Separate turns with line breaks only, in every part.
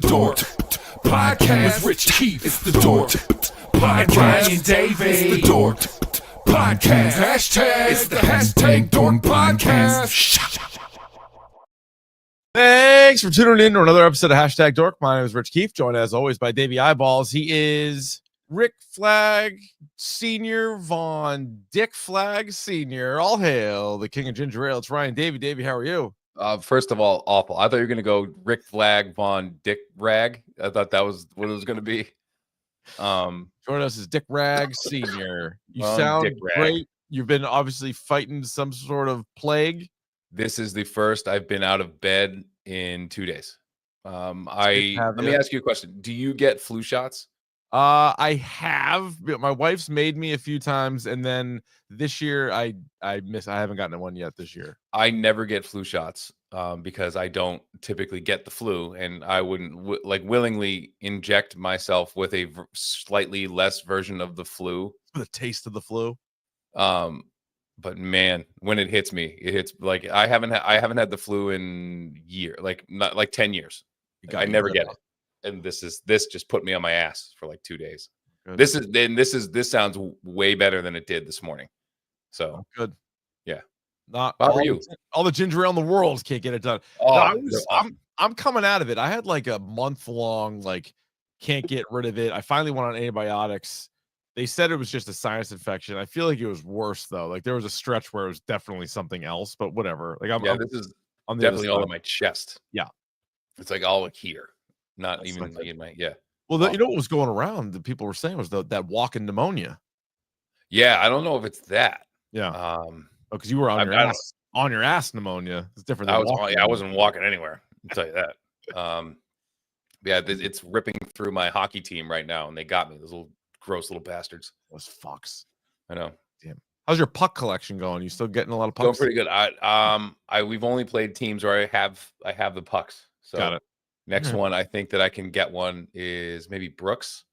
DORK podcast with Rich Keefe. It's the DORK podcast. Ryan Davey. It's the DORK podcast. Hashtag. It's the hashtag DORK podcast.
Thanks for tuning in to another episode of Hashtag Dork. My name is Rich Keefe, joined as always by Davey Eyeballs. He is Rick Flag Sr. Von Dick Flag Sr. All hail the king of ginger ale. It's Ryan Davey. Davey, how are you?
First of all, awful. I thought you were going to go Rick Flag Von Dick Rag. I thought that was what it was going to be.
Joining us is Dick Rag Sr. You
Von
sound
Dick Rag.
great. You've been obviously fighting some sort of plague.
This is the first I've been out of bed in 2 days. Let me ask you a question. Do you get flu shots?
I have. My wife's made me a few times, and then this year I haven't gotten one yet this year.
I never get flu shots because I don't typically get the flu, and I wouldn't willingly inject myself with a slightly less version of the flu.
The taste of the flu.
But man, when it hits me, it hits like I haven't had the flu in not like 10 years. I never get it. And this just put me on my ass for like 2 days.
Good.
This sounds way better than it did this morning. So
good.
Yeah.
Not
how are you?
All the ginger ale in the world can't get it done.
Oh,
no, I'm coming out of it. I had like a month long, can't get rid of it. I finally went on antibiotics. They said it was just a sinus infection. I feel like it was worse though. Like there was a stretch where it was definitely something else, but whatever.
This is definitely all in my chest.
Yeah.
It's like all here. Not
That's
even in my
Well, you know what was going around that people were saying was that walking pneumonia.
Yeah, I don't know if it's that.
Yeah. Because you were on your ass pneumonia. It's different.
I wasn't walking anywhere. I'll tell you that. It's ripping through my hockey team right now, and they got me. Those little gross little bastards.
Those fucks.
I know.
Damn. How's your puck collection going? You still getting a lot of pucks?
Going pretty good. We've only played teams where I have the pucks. So
got it.
Next one, I think that I can get one is maybe Brooks.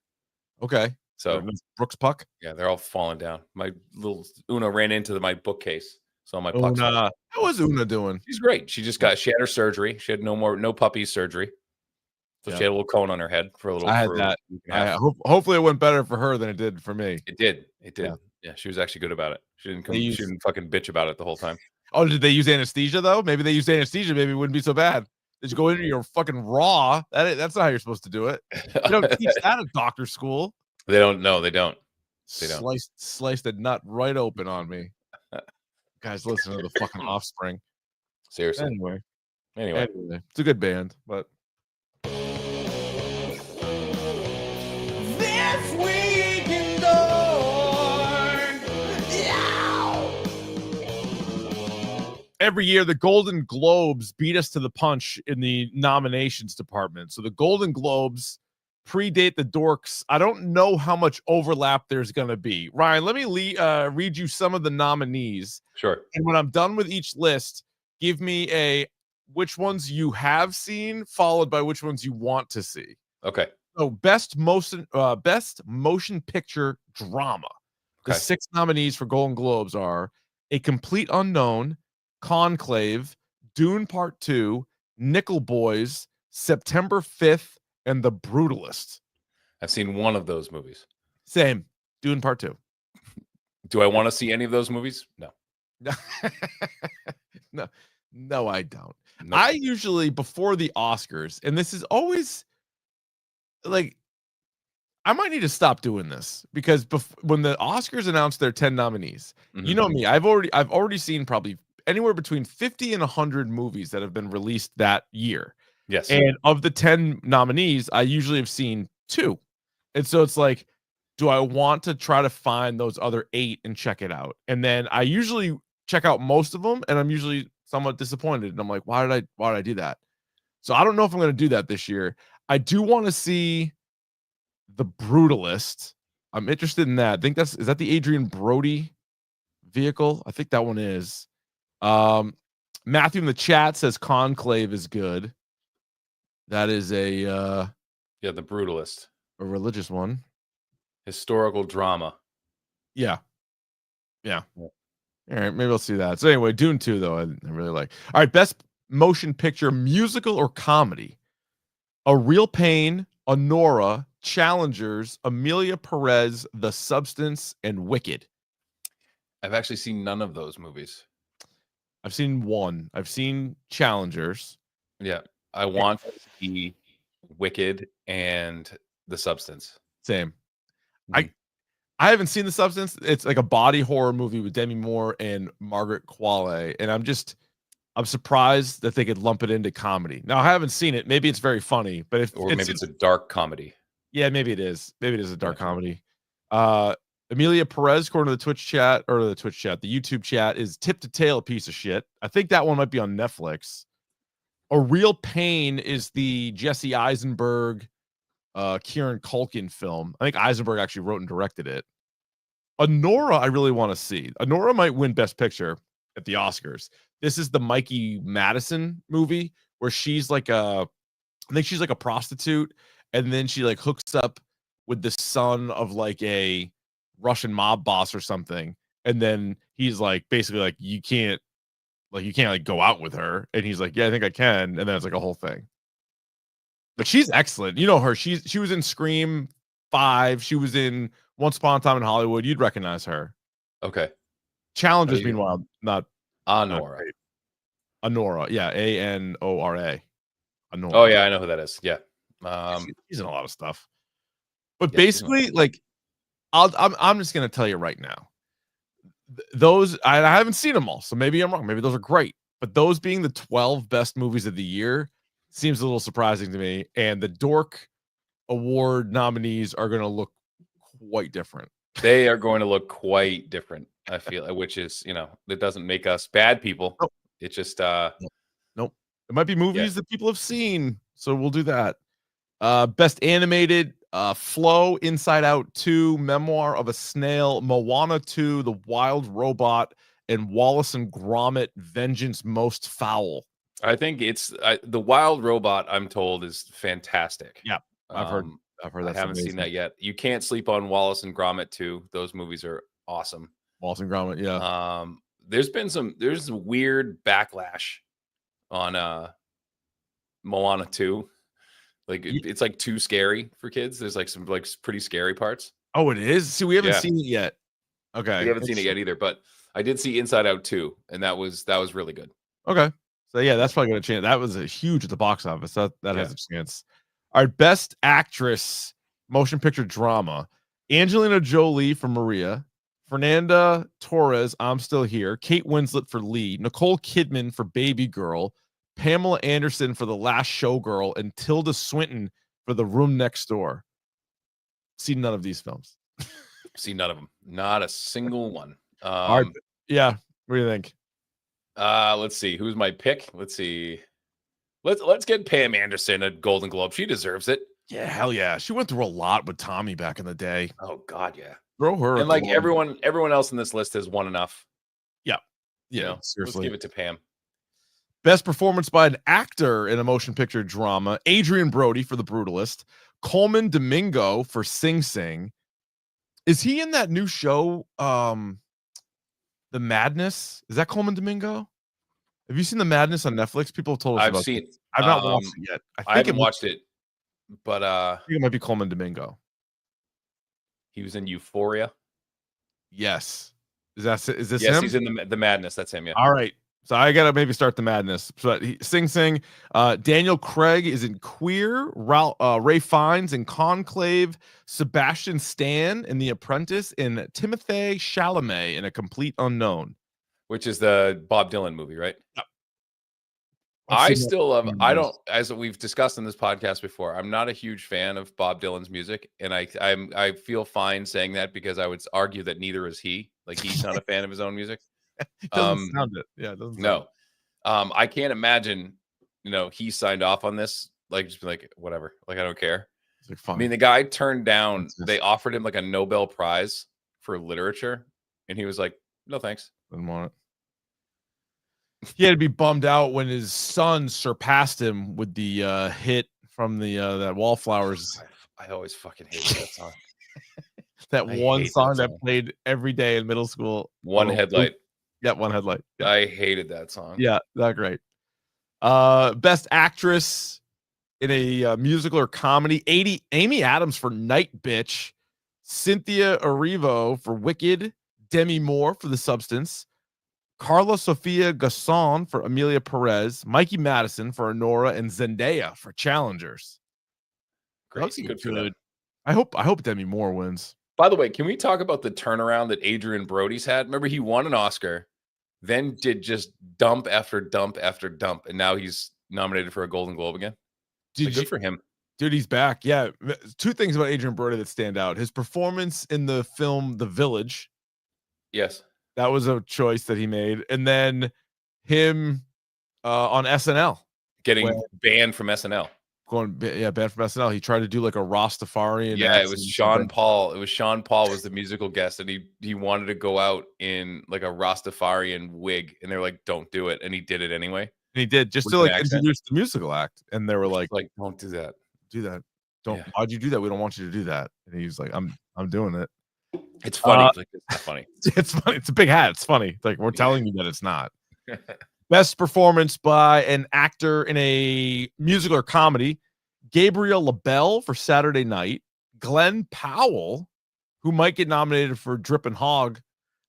Okay.
So
Brooks puck.
Yeah, they're all falling down. My little Una ran into my bookcase. So my pucks.
How is Una doing?
She's great. She had her surgery. She had no puppy surgery. So she had a little cone on her head for a little.
I had that. Hopefully it went better for her than it did for me.
It did. Yeah, she was actually good about it. She didn't fucking bitch about it the whole time.
Oh, did they use anesthesia though? Maybe they used anesthesia. Maybe it wouldn't be so bad. Did you go into your fucking raw? That's not how you're supposed to do it. You don't teach that at doctor school.
They don't. No, they don't.
Sliced a nut right open on me. Guys, listen to the fucking Offspring.
Seriously.
Anyway, it's a good band, but.
This week in DORK.
Every year, the Golden Globes beat us to the punch in the nominations department. So the Golden Globes predate the Dorks. I don't know how much overlap there's going to be. Ryan, let me read you some of the nominees.
Sure.
And when I'm done with each list, give me which ones you have seen, followed by which ones you want to see.
Okay.
So best motion picture drama. The 6 nominees for Golden Globes are A Complete Unknown, Conclave, Dune Part 2, Nickel Boys, September 5th, and The Brutalist.
I've seen one of those movies.
Same. Dune Part 2.
Do I want to see any of those movies? No.
No, I don't.
Nope.
I usually, before the Oscars, and this is always like, I might need to stop doing this because when the Oscars announced their 10 nominees, you know me, I've already seen probably anywhere between 50 and 100 movies that have been released that year.
Yes.
And of the 10 nominees, I usually have seen 2. And so it's like, do I want to try to find those other 8 and check it out? And then I usually check out most of them, and I'm usually somewhat disappointed. And I'm like, why did I do that? So I don't know if I'm going to do that this year. I do want to see The Brutalist. I'm interested in that. I think is that the Adrian Brody vehicle? I think that one is. Matthew in the chat says Conclave is good. That is The
Brutalist.
A religious one.
Historical drama.
Yeah. All right, maybe I'll see that. So anyway, Dune 2 though, I really like. All right, best motion picture, musical or comedy. A Real Pain, Honora, Challengers, Amelia Perez, The Substance, and Wicked.
I've actually seen none of those movies.
I've seen one. I've seen Challengers.
Yeah, I want to see Wicked and The Substance.
Same.
Mhm.
I haven't seen The Substance. It's like a body horror movie with Demi Moore and Margaret Qualley, and I'm surprised that they could lump it into comedy. Now I haven't seen it. Maybe it's very funny, but if
Or maybe it's a dark comedy.
yeah, maybe it is. Maybe it is a dark comedy. Amelia Perez, according to the Twitch chat or the YouTube chat, is tip to tail a piece of shit. I think that one might be on Netflix. A Real Pain is the Jesse Eisenberg, Kieran Culkin film. I think Eisenberg actually wrote and directed it. Honora, I really want to see. Honora might win Best Picture at the Oscars. This is the Mikey Madison movie where she's like I think she's like a prostitute, and then she like hooks up with the son of like a Russian mob boss or something, and then he's like basically like you can't like go out with her, and he's like, yeah, I think I can, and then it's like a whole thing. But she's excellent. You know her. She was in Scream 5. She was in Once Upon a Time in Hollywood. You'd recognize her.
Okay.
Challengers, meanwhile, not
Honora.
Honora. Yeah, Anora. Honora.
Oh yeah, I know who that is. Yeah.
She's in a lot of stuff. But basically, like, I'm just gonna tell you right now. Those I haven't seen them all, so maybe I'm wrong. Maybe those are great. But those being the 12 best movies of the year seems a little surprising to me. And the Dork Award nominees are going to look quite different.
They are going to look quite different, I feel, which is, it doesn't make us bad people.
Nope.
It's just
nope. It might be movies that people have seen, so we'll do that. Best animated, Flow, Inside Out 2, Memoir of a Snail, Moana 2, The Wild Robot, and Wallace and Gromit, Vengeance Most Foul.
I think it's The Wild Robot, I'm told, is fantastic.
Yeah, I've heard
I haven't seen that yet. You can't sleep on Wallace and Gromit 2. Those movies are awesome.
Wallace and Gromit, yeah.
There's some weird backlash on Moana 2. Like it's like too scary for kids. There's like some like pretty scary parts.
Oh, it is? See, we haven't seen it yet. Okay.
We haven't seen it yet either, but I did see Inside Out 2, and that was really good.
Okay. So yeah, that's probably gonna change. That was a huge at the box office. That has a chance. All right, Best Actress, Motion Picture Drama. Angelina Jolie for Maria, Fernanda Torres, I'm Still Here, Kate Winslet for Lead, Nicole Kidman for Baby Girl, Pamela Anderson for The Last Showgirl, and Tilda Swinton for The Room Next Door. Seen none of these films.
Seen none of them. Not a single one.
All right. Yeah. What do you think?
Let's see. Who's my pick? Let's see. Let's get Pam Anderson a Golden Globe. She deserves it.
Yeah, hell yeah. She went through a lot with Tommy back in the day.
Oh God, yeah.
Throw her.
And like everyone else in this list has won enough.
Yeah. Yeah.
Seriously. Let's give it to Pam.
Best performance by an actor in a motion picture drama. Adrian Brody for The Brutalist. Coleman Domingo for Sing Sing. Is he in that new show? The Madness? Is that Coleman Domingo? Have you seen The Madness on Netflix? People have told us about it. I've not watched it yet.
I haven't watched it, but
I think it might be Coleman Domingo.
He was in Euphoria.
Yes. Is this him?
Yes, he's in the Madness. That's him, yeah.
All right. So I gotta maybe start The Madness. But Sing Sing. Daniel Craig is in Queer. Ray Fiennes in Conclave. Sebastian Stan in The Apprentice. And Timothée Chalamet in A Complete Unknown.
Which is the Bob Dylan movie, right?
Yep.
I still love. I don't, as we've discussed in this podcast before, I'm not a huge fan of Bob Dylan's music, and I feel fine saying that because I would argue that neither is he. Like he's not a fan of his own music.
Doesn't sound it. Yeah, it doesn't.
No, I can't imagine. He signed off on this. Like just be like whatever. Like I don't care.
Like, fine.
I mean, the guy turned down. They offered him like a Nobel Prize for literature, and he was like, "No, thanks."
Didn't want it. He had to be bummed out when his son surpassed him with the hit from the that Wallflowers.
I always fucking hated that song.
That one song that played every day in middle school.
One Headlight.
Yeah, One Headlight. Yeah.
I hated that song.
Yeah, not great. Best Actress in a musical or comedy. Amy Adams for Night Bitch. Cynthia Erivo for Wicked. Demi Moore for The Substance. Carla Sofia Gasson for Amelia Perez. Mikey Madison for Honora. And Zendaya for Challengers.
Great. Good for them.
I hope Demi Moore wins.
By the way, can we talk about the turnaround that Adrian Brody's had? Remember, he won an Oscar, then did just dump after dump after dump, and now he's nominated for a Golden Globe again. Good for him.
Dude, he's back. Yeah. Two things about Adrian Brody that stand out. His performance in the film The Village.
Yes.
That was a choice that he made. And then him on SNL.
Getting banned from SNL.
Banned from SNL. He tried to do like a Rastafarian.
Yeah, it was Sean Paul. It was Sean Paul was the musical guest, and he wanted to go out in like a Rastafarian wig, and they were like, "Don't do it," and he did it anyway.
And he did just to like introduce the musical act, and they were like,
"Don't do that.
Do that. Don't. Yeah. Why'd you do that? We don't want you to do that." And he's like, "I'm doing it."
It's funny. It's not funny.
It's funny. It's a big hat. It's funny. Like we're telling you that it's not. Best performance by an actor in a musical or comedy. Gabriel LaBelle for Saturday Night. Glenn Powell, who might get nominated for Drippin' Hog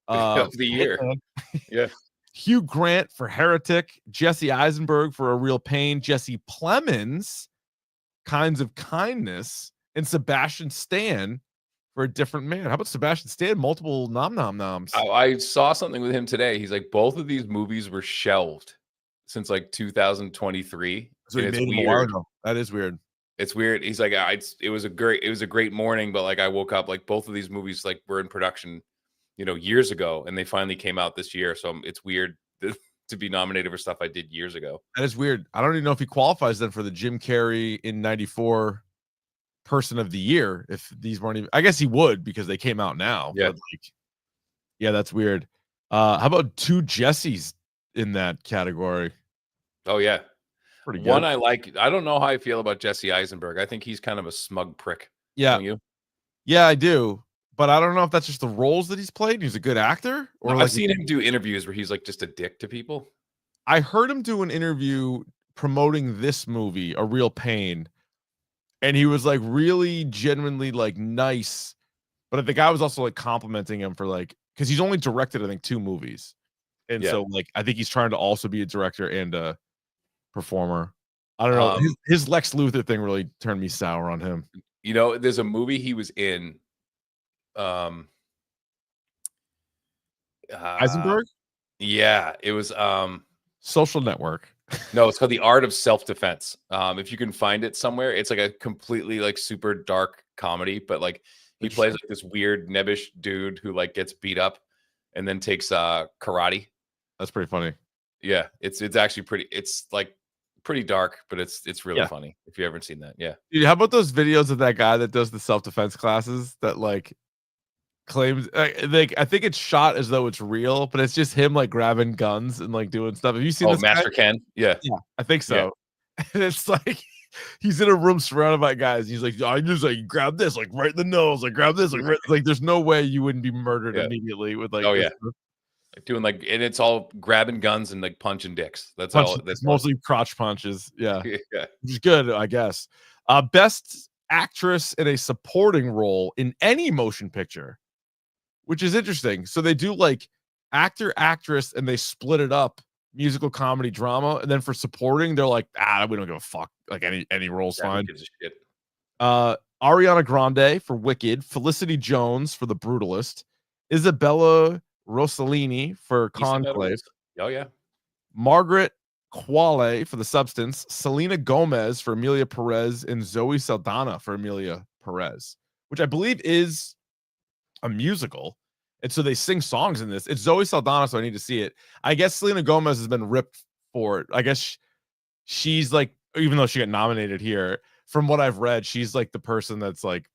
of the year. Yeah.
Hugh Grant for Heretic. Jesse Eisenberg for A Real Pain. Jesse Plemons, Kinds of Kindness. And Sebastian Stan for A Different Man. How about Sebastian Stan? Multiple noms.
I saw something with him today. He's like, both of these movies were shelved since like 2023.
So it's weird. That is weird.
It's weird. He's like, it was a great morning, but like I woke up, like both of these movies like were in production, years ago, and they finally came out this year. So it's weird to be nominated for stuff I did years ago.
That is weird. I don't even know if he qualifies then for the Jim Carrey in '94 Person of the Year. If these weren't even, I guess he would because they came out now.
Yeah,
but yeah, that's weird. How about two Jessies in that category?
Oh yeah,
pretty good.
One I like. I don't know how I feel about Jesse Eisenberg. I think he's kind of a smug prick.
Yeah,
don't you?
Yeah, I do. But I don't know if that's just the roles that he's played. He's a good actor.
Or I've seen him do interviews where he's like just a dick to people.
I heard him do an interview promoting this movie, A Real Pain, and he was like really genuinely like nice. But the guy was also like complimenting him for like, because he's only directed, I think, 2 movies. And so like, I think he's trying to also be a director and a performer. I don't know. His Lex Luthor thing really turned me sour on him.
There's a movie he was in.
Eisenberg?
Yeah, it was
Social Network.
No, it's called The Art of Self-Defense. If you can find it somewhere, it's like a completely like super dark comedy, but like he plays like this weird nebbish dude who like gets beat up and then takes karate.
That's pretty funny.
Yeah, it's actually it's like pretty dark, but it's really funny if you haven't seen that. Yeah.
Dude, how about those videos of that guy that does the self-defense classes that like claims like I think it's shot as though it's real, but it's just him like grabbing guns and like doing stuff. Have you seen this
Master
guy?
Ken? Yeah,
I think so. Yeah. And it's like he's in a room surrounded by guys. He's like, I just like grab this, like right in the nose, like grab this, like there's no way you wouldn't be murdered immediately with like.
Oh yeah, doing like, and it's all grabbing guns and like punching dicks. That's all. That's
mostly crotch punches. Yeah,
yeah,
which is good, I guess. Best actress in a supporting role in any motion picture, which is interesting. So they do like actor, actress, and they split it up. Musical, comedy, drama, and then for supporting, they're like, we don't give a fuck. Like any role's fine.
Gives a shit.
Ariana Grande for Wicked, Felicity Jones for The Brutalist, Isabella Rossellini for Conclave.
Oh yeah.
Margaret Qualley for The Substance, Selena Gomez for Amelia Perez, and Zoe Saldana for Amelia Perez, which I believe is a musical. And so they sing songs in this. It's Zoe Saldana, so I need to see it. I guess Selena Gomez has been ripped for it. I guess she's like, even though she got nominated here, from what I've read, she's like the person that's like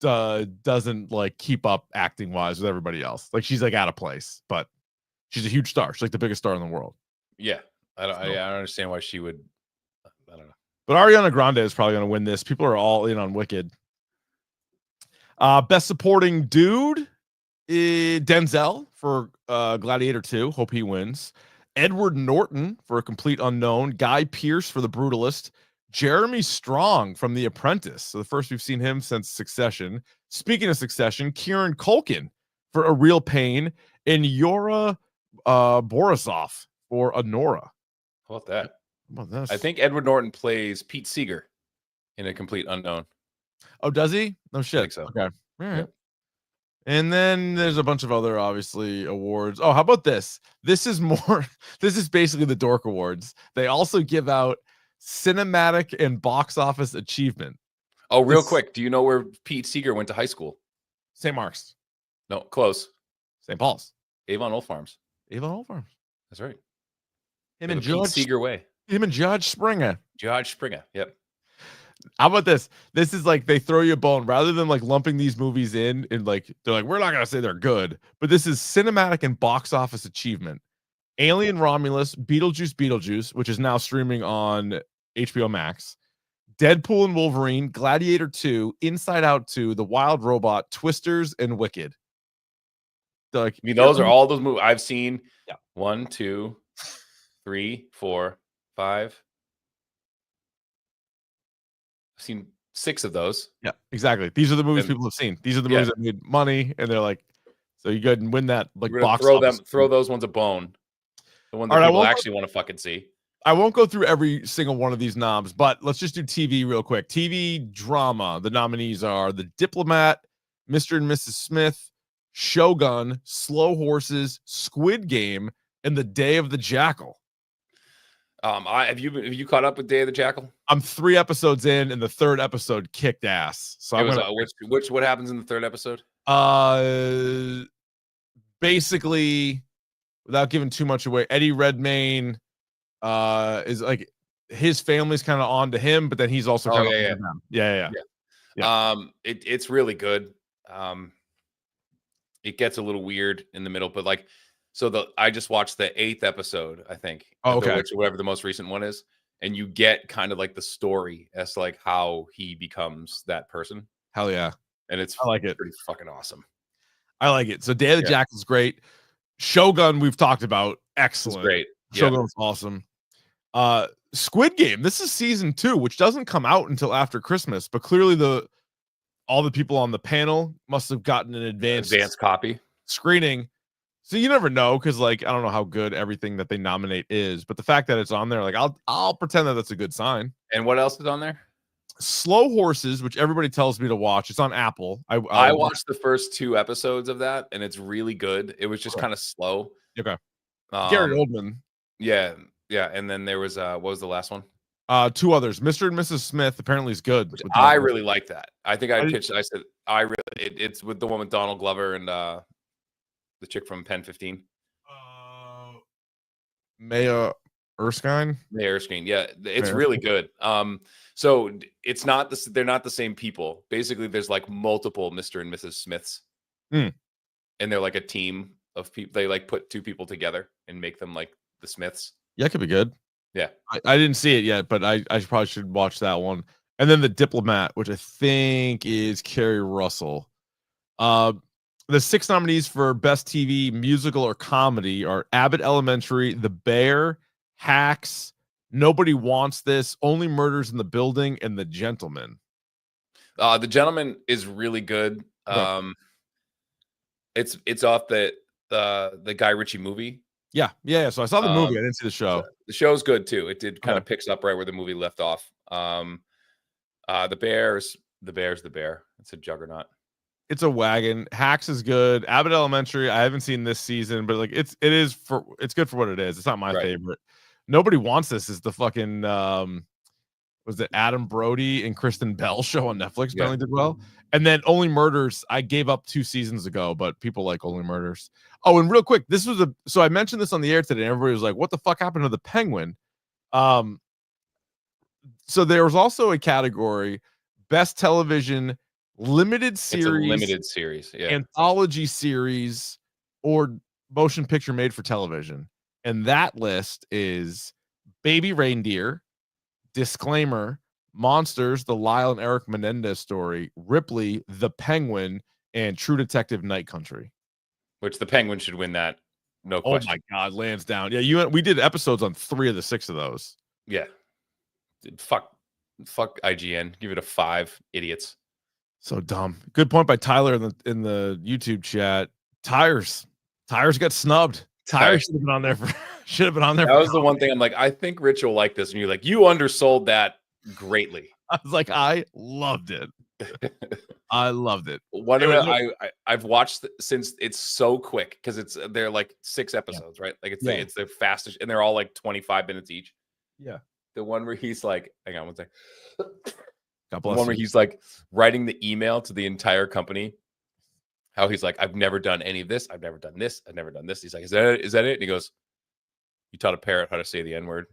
doesn't like keep up acting wise with everybody else. Like she's like out of place, but she's a huge star. She's like the biggest star in the world.
Yeah, I don't understand why she would. I don't know.
But Ariana Grande is probably going to win this. People are all in on Wicked. Best supporting dude. Denzel for Gladiator 2. Hope he wins. Edward Norton for A Complete Unknown. Guy Pearce for The Brutalist. Jeremy Strong from The Apprentice. So the first we've seen him since Succession. Speaking of Succession, Kieran Culkin for A Real Pain, and Yora Borisov for Honora.
How about that?
How about this?
I think Edward Norton plays Pete Seeger in A Complete Unknown.
Oh, does he? No shit.
I think so.
Okay. All right.
Yep.
And then there's a bunch of other, obviously, awards. Oh, how about this? This is more, this is basically the Dork Awards. They also give out cinematic and box office achievement.
Oh, real quick. Do you know where Pete Seeger went to high school?
St. Mark's.
No, close.
St. Paul's.
Avon Old Farms.
Avon Old Farms.
That's right.
Him and
Pete
George
Seeger way.
Him and Judge Springer.
Judge Springer. Yep.
How about this? This is like they throw you a bone rather than like lumping these movies in and like they're like, we're not gonna say they're good, but this is cinematic and box office achievement. Alien Romulus, Beetlejuice, which is now streaming on HBO Max, Deadpool and Wolverine, Gladiator 2, Inside Out 2, The Wild Robot, Twisters, and Wicked. They're like,
I mean, those are all those movies I've seen.
Yeah.
1, 2, 3, 4, 5. I've seen 6 of those.
Yeah, exactly. These are the movies
And-
people have seen. These are the movies that made money, and they're like, so you go ahead and win that like
We're gonna
box
throw
office.
throw those ones a bone. The ones that
All right,
people
I won't
actually want to fucking see.
I won't go through every single one of these knobs, but let's just do TV real quick. TV drama. The nominees are The Diplomat, Mr. and Mrs. Smith, Shogun, Slow Horses, Squid Game, and The Day of the Jackal.
Have you caught up with Day of the Jackal?
I'm 3 episodes in, and the 3rd episode kicked ass. So
It
I'm
was,
gonna,
what happens in the 3rd episode?
Basically, without giving too much away, Eddie Redmayne is like his family's kind of on to him, but then he's also kind of on to them. Yeah.
It's really good. It gets a little weird in the middle, but like, so I just watched the 8th episode, I think.
Oh, okay.
Whatever the most recent one is, and you get kind of like the story as to like how he becomes that person.
Hell yeah.
And it's
I like it.
pretty fucking awesome.
I like it. So Day of the Jackal is great. Shogun we've talked about. Excellent.
It's great.
Shogun's awesome. Squid Game. This is season 2, which doesn't come out until after Christmas, but clearly all the people on the panel must have gotten an advanced
copy
screening. So you never know, because like I don't know how good everything that they nominate is, but the fact that it's on there, like I'll pretend that that's a good sign.
And what else is on there?
Slow Horses, which everybody tells me to watch. It's on Apple.
I watched the first 2 episodes of that, and it's really good. It was just kind of slow.
Okay. Gary Oldman.
Yeah. And then there was what was the last one?
2 others. Mr. and Mrs. Smith apparently is good.
I really like that. I think I said it's with the one with Donald Glover and the chick from Pen 15.
Maya Erskine.
Yeah, it's really good. So it's not they're not the same people. Basically, there's like multiple Mr. and Mrs. Smiths, and they're like a team of people. They like put 2 people together and make them like the Smiths.
Yeah, it could be good.
Yeah,
I didn't see it yet, but I probably should watch that one. And then The Diplomat, which I think is Kerry Russell. The 6 nominees for Best TV Musical or Comedy are Abbott Elementary, The Bear, Hacks, Nobody Wants This, Only Murders in the Building, and The Gentleman.
The Gentleman is really good. It's off the Guy Ritchie movie.
Yeah. So I saw the movie. I didn't see the show.
The show's good too. It did kind of picks up right where the movie left off. The Bear's the Bear. It's a juggernaut.
It's a wagon. Hacks is good. Abbott Elementary, I haven't seen this season, but like it's good for what it is. It's not my favorite. Nobody Wants This is the fucking was it Adam Brody and Kristen Bell show on Netflix? Apparently did well. And then Only Murders, I gave up 2 seasons ago, but people like Only Murders. Oh, and real quick, so I mentioned this on the air today, and everybody was like, what the fuck happened to the Penguin? So there was also a category, Best Television Limited Series, Anthology Series, or Motion Picture Made for Television. And that list is Baby Reindeer, Disclaimer, Monsters, the Lyle and Eric Menendez story, Ripley, The Penguin, and True Detective Night Country.
Which the Penguin should win that. No question.
Oh my God, lands down. Yeah, we did episodes on 3 of the 6 of those.
Yeah. Fuck. Fuck IGN. Give it a 5. Idiots.
So dumb. Good point by Tyler in the YouTube chat. Tires got snubbed. Tires should have been on there for. Should have been on there.
That was the one thing I'm like, I think Rich will like this, and you're like, you undersold that greatly.
I was like, I loved it. I loved it.
One of I've watched since it's so quick because they're like 6 episodes, right? Like it's their fastest, and they're all like 25 minutes each.
Yeah.
The one where he's like, hang on one second.
God bless
The one where he's like writing the email to the entire company. How he's like, I've never done any of this. I've never done this. I've never done this. He's like, is that it? Is that it? And he goes, you taught a parrot how to say the N-word.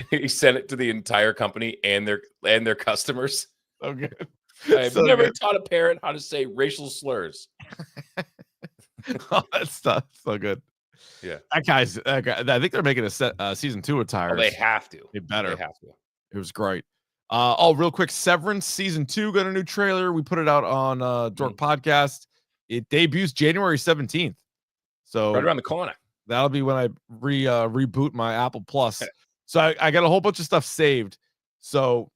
He sent it to the entire company and their customers.
So good.
I've never taught a parrot how to say racial slurs.
Oh, that's so good.
Yeah,
that guy. I think they're making a season 2 of Tires.
Oh, they have to.
They better.
They have to.
It was great. Real quick, Severance season 2 got a new trailer. We put it out on Dork Podcast. It debuts January 17th. So
right around the corner.
That'll be when I reboot my Apple Plus. So I got a whole bunch of stuff saved. So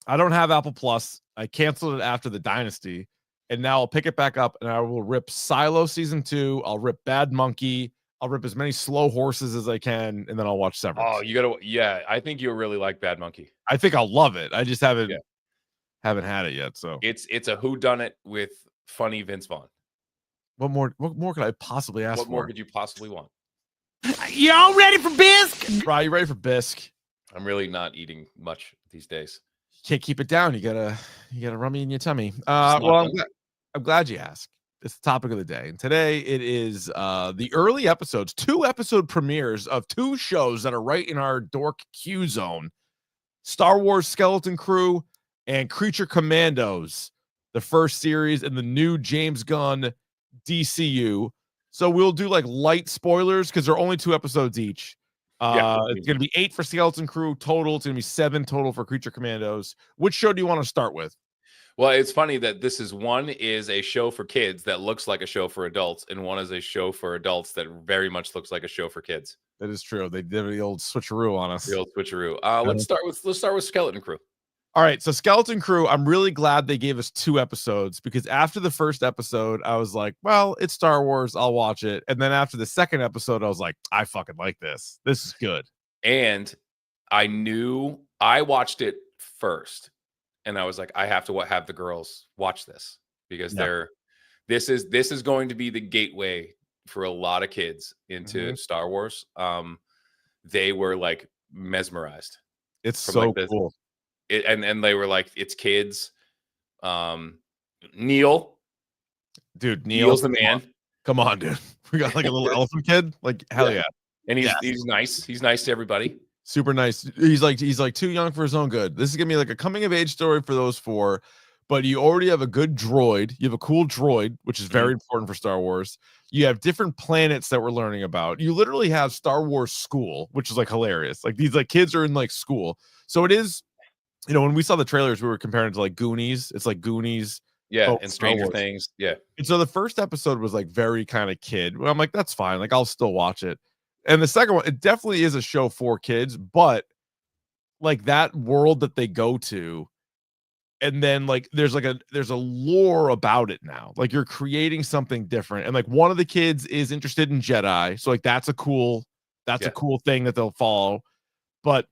I don't have Apple Plus. I canceled it after the Dynasty, and now I'll pick it back up, and I will rip Silo season 2. I'll rip Bad Monkey. I'll rip as many Slow Horses as I can, and then I'll watch Severance.
Oh, you gotta, yeah. I think you'll really like Bad Monkey.
I think I'll love it. I just haven't had it yet. So
it's a whodunit with funny Vince Vaughn.
What more could I possibly ask for?
What more could you possibly want?
Y'all ready for bisque? Right, you ready for bisque?
I'm really not eating much these days.
Can't keep it down. You gotta rummy in your tummy. Well, I'm glad you asked. It's the topic of the day, and today it is the early episodes, 2 episode premieres of 2 shows that are right in our Dork Q zone: Star Wars Skeleton Crew and Creature Commandos, the first series in the new James Gunn DCU. So we'll do like light spoilers because they're only 2 episodes each. It's going to be 8 for Skeleton Crew total. It's going to be 7 total for Creature Commandos. Which show do you want to start with?
Well, it's funny that one is a show for kids that looks like a show for adults, and one is a show for adults that very much looks like a show for kids.
That is true. They did the old switcheroo on us.
The old switcheroo. Let's start with Skeleton Crew.
All right, so Skeleton Crew, I'm really glad they gave us 2 episodes, because after the first episode, I was like, well, it's Star Wars, I'll watch it. And then after the second episode, I was like, I fucking like this. This is good.
And I watched it first, and I was like, I have to have the girls watch this, because this is going to be the gateway for a lot of kids into Star Wars. They were like mesmerized.
It's so cool.
And they were like, it's kids. Neil's the man.
Come on, dude. We got like a little elephant kid. Like, hell yeah.
And he's nice. He's nice to everybody.
Super nice. He's like too young for his own good. This is gonna be like a coming of age story for those 4. But you already have a good droid. You have a cool droid, which is very important for Star Wars. You have different planets that we're learning about. You literally have Star Wars school, which is like hilarious. Like these like kids are in like school. So it is. When we saw the trailers, we were comparing it to like Goonies. It's like Goonies.
Yeah, and Stranger Things. Yeah.
And so the first episode was like very kind of kid. Well, I'm like, that's fine. Like, I'll still watch it. And the second one, it definitely is a show for kids, but like that world that they go to, and then like there's a lore about it now. Like you're creating something different. And like one of the kids is interested in Jedi. So like that's a cool thing that they'll follow. But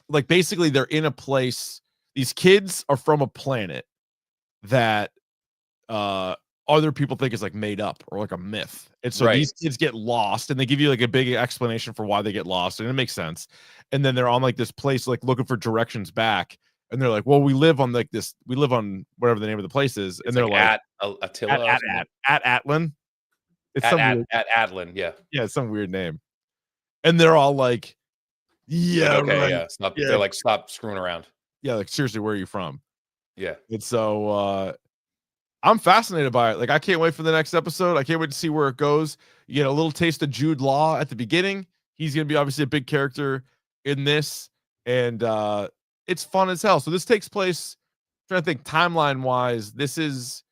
like basically they're in a place, these kids are from a planet that other people think is like made up or like a myth. And so these kids get lost, and they give you like a big explanation for why they get lost, and it makes sense. And then they're on like this place like looking for directions back, and they're like, well, we live on whatever the name of the place is. And they're like
at Attila,
at Atlan. It's
at Atlan, yeah.
Yeah, it's some weird name. And they're all like, yeah,
okay,
right.
Yeah. They're like, stop screwing around.
Yeah, like seriously, where are you from?
Yeah.
And so I'm fascinated by it. Like, I can't wait for the next episode. I can't wait to see where it goes. You get a little taste of Jude Law at the beginning. He's going to be obviously a big character in this, and it's fun as hell. So this takes place, I'm trying to think timeline wise, this is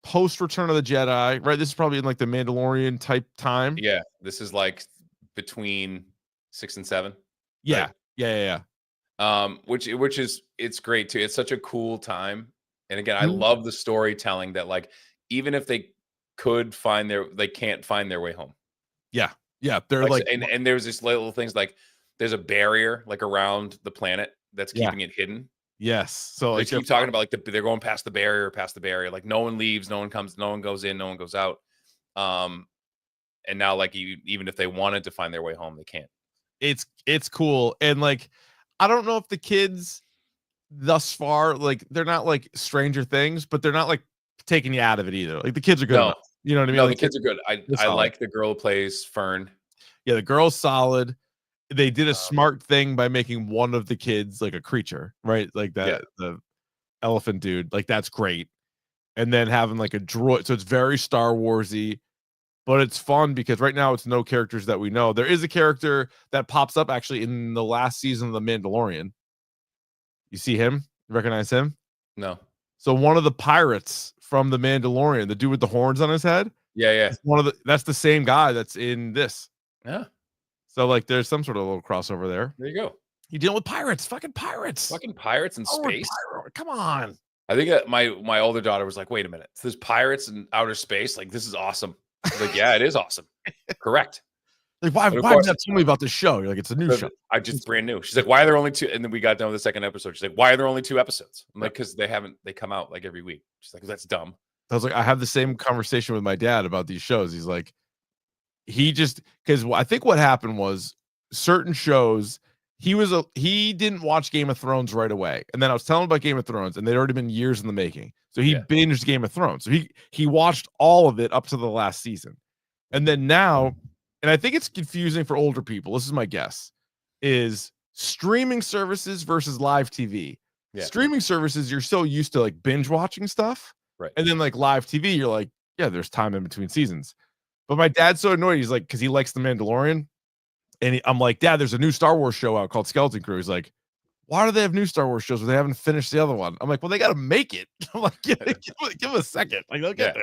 post Return of the Jedi, right? This is probably in like the Mandalorian type time.
Yeah, this is like between 6 and 7.
Yeah,
right?
yeah.
Which is it's great too. It's such a cool time. And again, I
Mhm.
love the storytelling that like even if they they can't find their way home.
Yeah. Yeah. They're
Like
like,
and there's this little things like there's a barrier like around the planet that's
yeah.
keeping it hidden.
Yes. So
They
like
keep talking about like they're going past the barrier, past the barrier. Like no one leaves, no one comes, no one goes in, no one goes out. Um, and now like even if they wanted to find their way home, they can't.
it's cool. And like, I don't know if the kids thus far, like they're not like Stranger Things, but they're not like taking you out of it either. Like the kids are good
No,
enough. You know what I mean?
no, the
Like
kids are good.
they're
I
solid.
like the girl who plays Fern.
Yeah, the girl's solid. They did a
Um,
smart thing by making one of the kids like a creature, right? Like
yeah,
that the elephant dude. Like that's great. And then having like a droid, so it's very Star Warsy, but it's fun because right now it's no characters that we know. There is a character that pops up actually in the last season of The Mandalorian. You see him? You recognize him?
no,
So one of the pirates from The Mandalorian, the dude with the horns on his head,
yeah, yeah,
is one of the that's the same guy that's in this.
yeah.
So like there's some sort of little crossover there.
There you go.
You dealing with pirates, fucking pirates.
Fucking pirates in
Oh, we're
space.
come on.
I think that my older daughter was like, "Wait a minute, so there's pirates in outer space? Like this is awesome." I was like, "Yeah, it is awesome." Correct.
Like why
But of
have you
course,
not told me about this show? You're like, it's a new show.
I just brand new. She's like, "Why are there only 2?" And then we got done with the second episode. She's like, "Why are there only 2 episodes?" I'm like, "Because they come out like every week." She's like, "That's dumb."
I was like, I have the same conversation with my dad about these shows. He's like, he just because I think what happened was certain shows he didn't watch Game of Thrones right away, and then I was telling him about Game of Thrones, and they'd already been years in the making. So he
Yeah.
binged Game of Thrones. So he watched all of it up to the last season, and then now, and I think it's confusing for older people. This is my guess: is streaming services versus live TV.
Yeah.
Streaming services, you're so used to like binge watching stuff,
Right.
and then like live TV, you're like, yeah, there's time in between seasons. But my dad's so annoyed. He's like, because he likes The Mandalorian. And I'm like, Dad, there's a new Star Wars show out called Skeleton Crew. He's like, why do they have new Star Wars shows when they haven't finished the other one? I'm like, well, they got to make it. I'm like, give them a second. Like, they'll get there.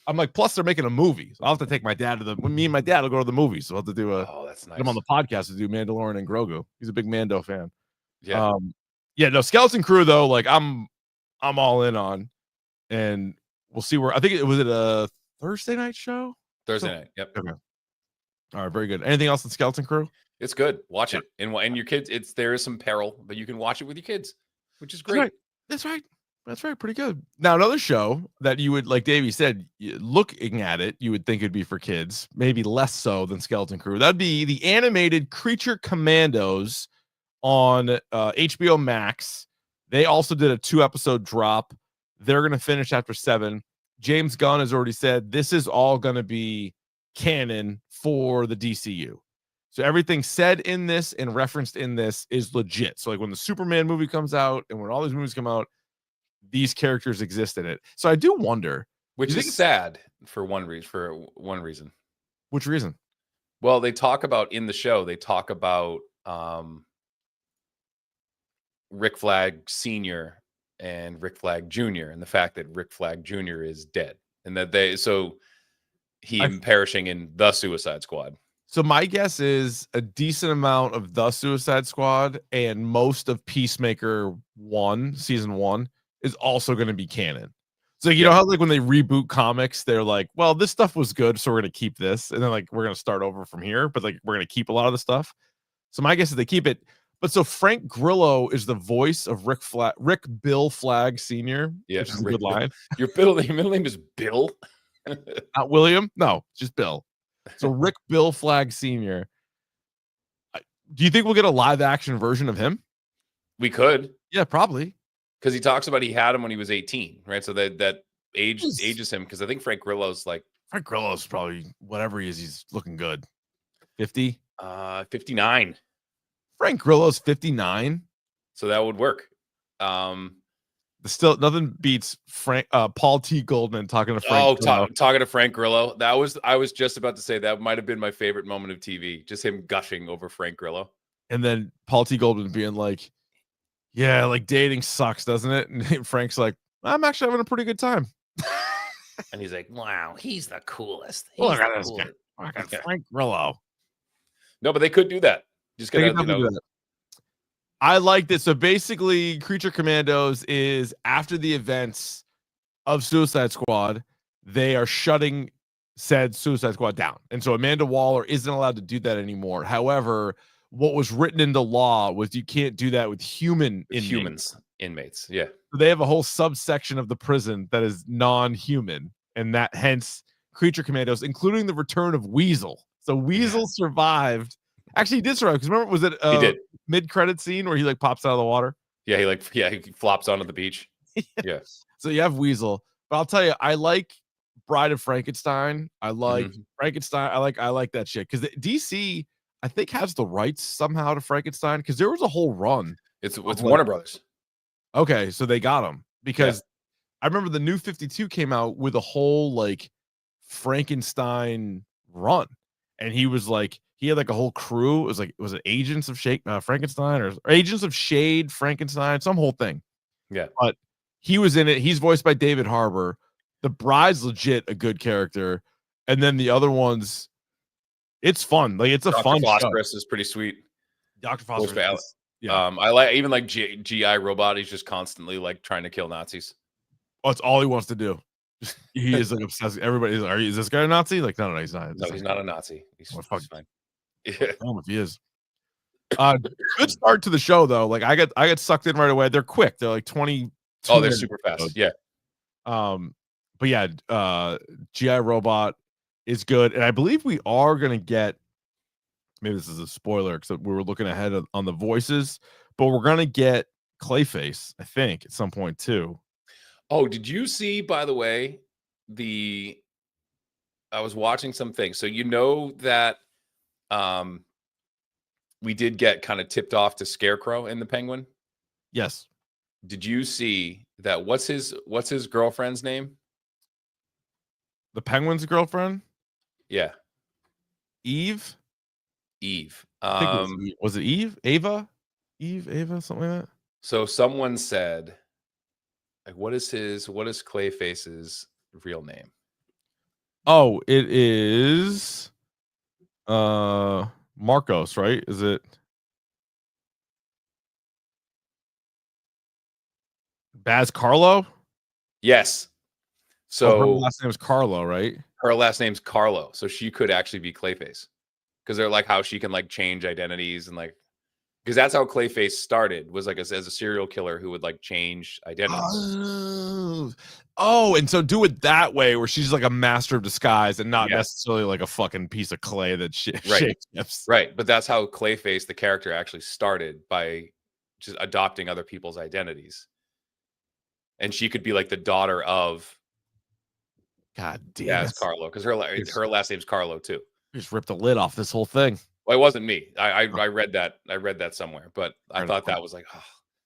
I'm like, plus they're making a movie. So I'll have to take my dad to me and my dad will go to the movie. So I'll have to do
That's nice.
get him on the podcast to do Mandalorian and Grogu. He's a big Mando fan.
Yeah.
No, Skeleton Crew, though, like I'm all in on. And we'll see where I think it was a Thursday night show.
Thursday night. Yep.
Okay. All right, very good. Anything else in Skeleton Crew?
It's good. Watch it. And your kids, there is some peril, but you can watch it with your kids, which is great.
That's right. That's right. Pretty good. Now, another show that you would, like Davey said, looking at it, you would think it'd be for kids, maybe less so than Skeleton Crew. That'd be the animated Creature Commandos on HBO Max. They also did a 2-episode drop. They're going to finish after 7. James Gunn has already said this is all going to be canon for the DCU. So everything said in this and referenced in this is legit. So like when the Superman movie comes out and when all these movies come out, these characters exist in it. So I do wonder,
which is sad for one reason.
Which reason?
Well, they talk about in the show, they talk about Rick Flag Sr. and Rick Flag Jr. and the fact that Rick Flag Jr. is dead and that him perishing in the Suicide Squad.
So my guess is a decent amount of the Suicide Squad and most of Peacemaker season 1 is also going to be canon. So you know how like when they reboot comics, they're like, well, this stuff was good, so we're going to keep this. And then like, we're going to start over from here, but like, we're going to keep a lot of the stuff. So my guess is they keep it. But so Frank Grillo is the voice of Rick Bill Flag Sr.
Yeah,
which is a good line.
Your middle name is Bill?
Not William? No, just Bill. So Rick Bill Flag Sr. Do you think we'll get a live action version of him?
We could.
Yeah, probably.
Because he talks about he had him when he was 18, right? So that ages him. Because I think Frank Grillo's
probably whatever he is. He's looking good. 50?
59.
Frank Grillo's 59.
So that would work.
Still, nothing beats Paul T. Goldman talking to Frank.
Talking to Frank Grillo. I was just about to say that might have been my favorite moment of TV. Just him gushing over Frank Grillo.
And then Paul T. Goldman being like, yeah, like dating sucks, doesn't it? And Frank's like, I'm actually having a pretty good time.
And he's like, wow, he's the coolest.
Look at this guy. Look at Frank Grillo.
No, but they could do that. Just gotta,
do that. I like this. So basically, Creature Commandos is after the events of Suicide Squad, they are shutting said Suicide Squad down. And so Amanda Waller isn't allowed to do that anymore. However, what was written into law was you can't do that with
inmates. Yeah.
So they have a whole subsection of the prison that is non-human, and that hence Creature Commandos, including the return of Weasel. So Weasel survived. Actually, he did survive because remember, was it
he did
mid-credit scene where he like pops out of the water?
Yeah, he flops onto the beach. Yeah.
So you have Weasel, but I'll tell you, I like Bride of Frankenstein. I like Frankenstein. I like that shit because DC, I think, has the rights somehow to Frankenstein because there was a whole run.
It's Warner Brothers.
Okay, so they got him because I remember the New 52 came out with a whole like Frankenstein run, and he had like a whole crew. Was it Agents of Frankenstein or Agents of Shade Frankenstein, some whole thing.
Yeah,
but he was in it. He's voiced by David Harbour. The Bride's legit a good character, and then the other ones, it's fun. Like it's a
Dr.
fun
Phosphorus
show.
is pretty sweet.
Dr. Phosphorus.
I like even like GI Robot. He's just constantly like trying to kill Nazis.
Oh, it's all he wants to do. He is like obsessed. Everybody's like, is this guy a Nazi? Like, no, he's not.
No, he's not a Nazi. He's fine.
Yeah. If he is. Good start to the show though. Like I got sucked in right away. They're quick. They're like 20.
Oh, they're super fast. Yeah.
But yeah, GI Robot is good, and I believe we are gonna get. Maybe this is a spoiler because we were looking ahead on the voices, but we're gonna get Clayface, I think, at some point too.
Oh, did you see, by the way, I was watching some things. So you know that we did get kind of tipped off to Scarecrow in the Penguin?
Yes.
Did you see that what's his girlfriend's name?
The Penguin's girlfriend?
Yeah.
Eve. Was it Eve? Ava, something like that.
So someone said, like, what is Clayface's real name?
Oh, it is Marcos, right? Is it Baz Carlo?
Yes. So
her last name is Carlo, right?
Her last name's Carlo, so she could actually be Clayface. Because they're like how she can like change identities and like, because that's how Clayface started, was like as a serial killer who would like change identities.
Oh, and so do it that way where she's like a master of disguise and not necessarily like a fucking piece of clay that shapes.
Right. But that's how Clayface, the character, actually started, by just adopting other people's identities. And she could be like the daughter of Carlo, because her last name's Carlo too.
Just ripped the lid off this whole thing.
Well, it wasn't me. I read that. I read that somewhere, but I thought that was like,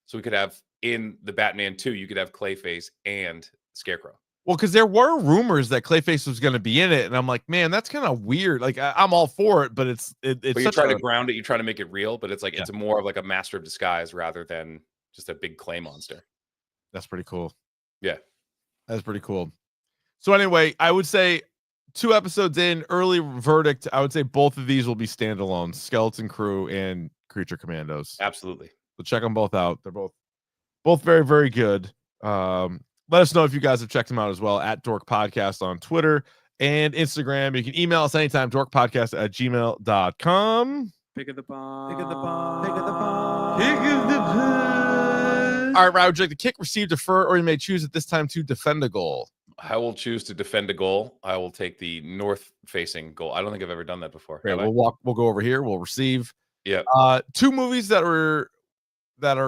so we could have in the Batman 2, you could have Clayface and Scarecrow.
Well, because there were rumors that Clayface was going to be in it, and I'm like, man, that's kind of weird. Like, I'm all for it, but it's. But
you try to ground it. You try to make it real, but it's like it's more of like a master of disguise rather than just a big clay monster.
That's pretty cool.
Yeah,
that's pretty cool. So anyway, I would say 2 episodes in, early verdict. I would say both of these will be standalone: Skeleton Crew and Creature Commandos.
Absolutely.
So check them both out. They're both very, very good. Let us know if you guys have checked them out as well at Dork Podcast on Twitter and Instagram. You can email us anytime, dorkpodcast@gmail.com.
Pick of the bomb.
Pick of the bomb. Pick of the bomb. Pick of the bomb. All right, Ryan, would you like to kick, receive, defer, or you may choose at this time to defend a goal?
I will choose to defend a goal. I will take the north-facing goal. I don't think I've ever done that before.
Great. We'll go over here. We'll receive.
Yeah.
2 movies that are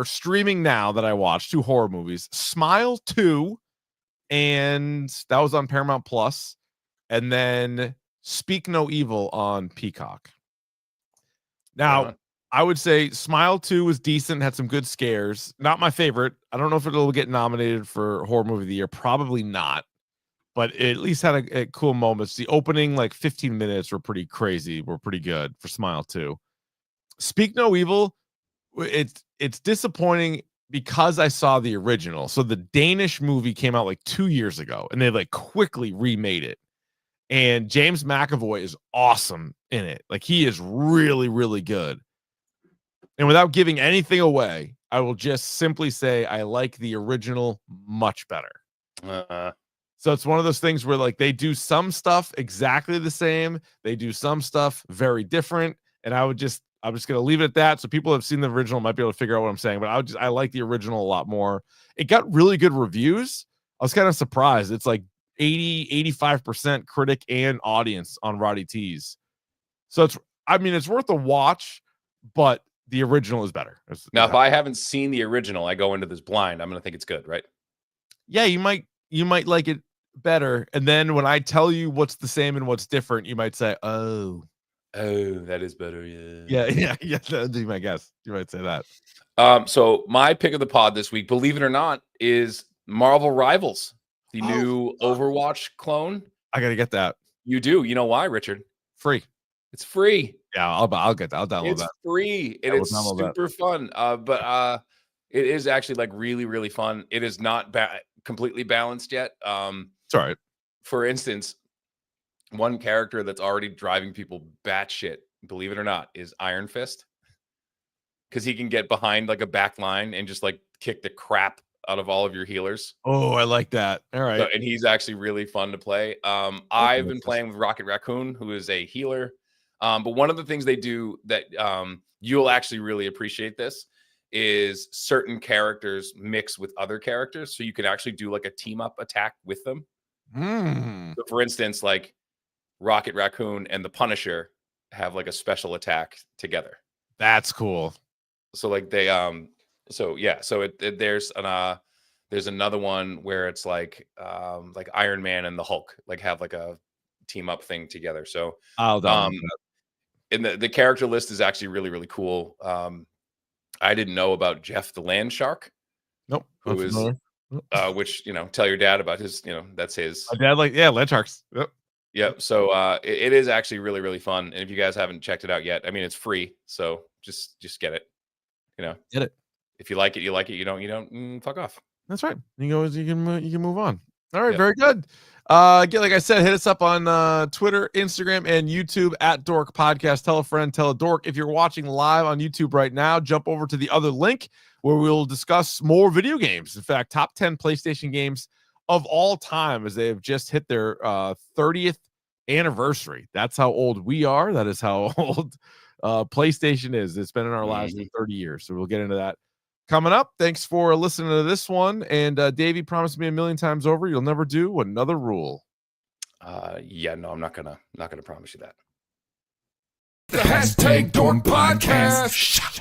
streaming now that I watched, 2 horror movies. Smile 2, and that was on Paramount Plus, and then Speak No Evil on Peacock. Now, I would say Smile 2 was decent, had some good scares. Not my favorite. I don't know if it'll get nominated for Horror Movie of the Year. Probably not. But it at least had a cool moments. The opening, like 15 minutes, were pretty crazy. Were pretty good for Smile 2. Speak No Evil, it's disappointing because I saw the original. So the Danish movie came out like 2 years ago, and they like quickly remade it. And James McAvoy is awesome in it. Like, he is really, really good. And without giving anything away, I will just simply say I like the original much better. So it's one of those things where like they do some stuff exactly the same, they do some stuff very different, and I'm just gonna leave it at that. So people who have seen the original might be able to figure out what I'm saying, but I like the original a lot more. It got really good reviews. I was kind of surprised. It's like 85% critic and audience on Roddy T's. So it's worth a watch, but the original is better.
Now, if I haven't seen the original, I go into this blind. I'm gonna think it's good, right?
Yeah, you might like it better. And then when I tell you what's the same and what's different, you might say, oh,
that is better. Yeah.
Yeah. That'd be my guess. You might say that.
So my pick of the pod this week, believe it or not, is Marvel Rivals, the new Overwatch clone.
I gotta get that.
You do. You know why, Richard?
Free.
It's free.
Yeah, I'll get that. I'll download
it's
that.
It's free and it's super fun. But it is actually like really, really fun. It is not completely balanced yet.
It's all right.
For instance, one character that's already driving people batshit, believe it or not, is Iron Fist. Because he can get behind like a back line and just like kick the crap out of all of your healers.
Oh, I like that. All right.
So, and he's actually really fun to play. I've been playing with Rocket Raccoon, who is a healer. But one of the things they do that you'll actually really appreciate this is certain characters mix with other characters. So you can actually do like a team up attack with them. So for instance, like Rocket Raccoon and the Punisher have like a special attack together.
That's cool.
So like they there's another one where it's like Iron Man and the Hulk like have like a team up thing together. So
I'll download
and the character list is actually really, really cool. I didn't know about Jeff the Land Shark.
Nope.
Who is which, tell your dad about his, that's his.
My dad land sharks. Yep.
Yep. So it is actually really, really fun. And if you guys haven't checked it out yet, I mean, it's free. So just get it.
Get it.
If you like it, you like it. You don't, fuck off.
That's right. You can move on. All right, very good. Again, like I said, hit us up on Twitter, Instagram, and YouTube at Dork Podcast. Tell a friend, tell a dork. If you're watching live on YouTube right now, jump over to the other link where we'll discuss more video games. In fact, top 10 PlayStation games of all time, as they have just hit their 30th anniversary. That's how old we are. That is how old PlayStation is. It's been in our lives for 30 years. So we'll get into that coming up. Thanks for listening to this one. And Davey promised me a million times over, you'll never do another rule.
No, I'm not gonna promise you that.
The hashtag Dork Podcast.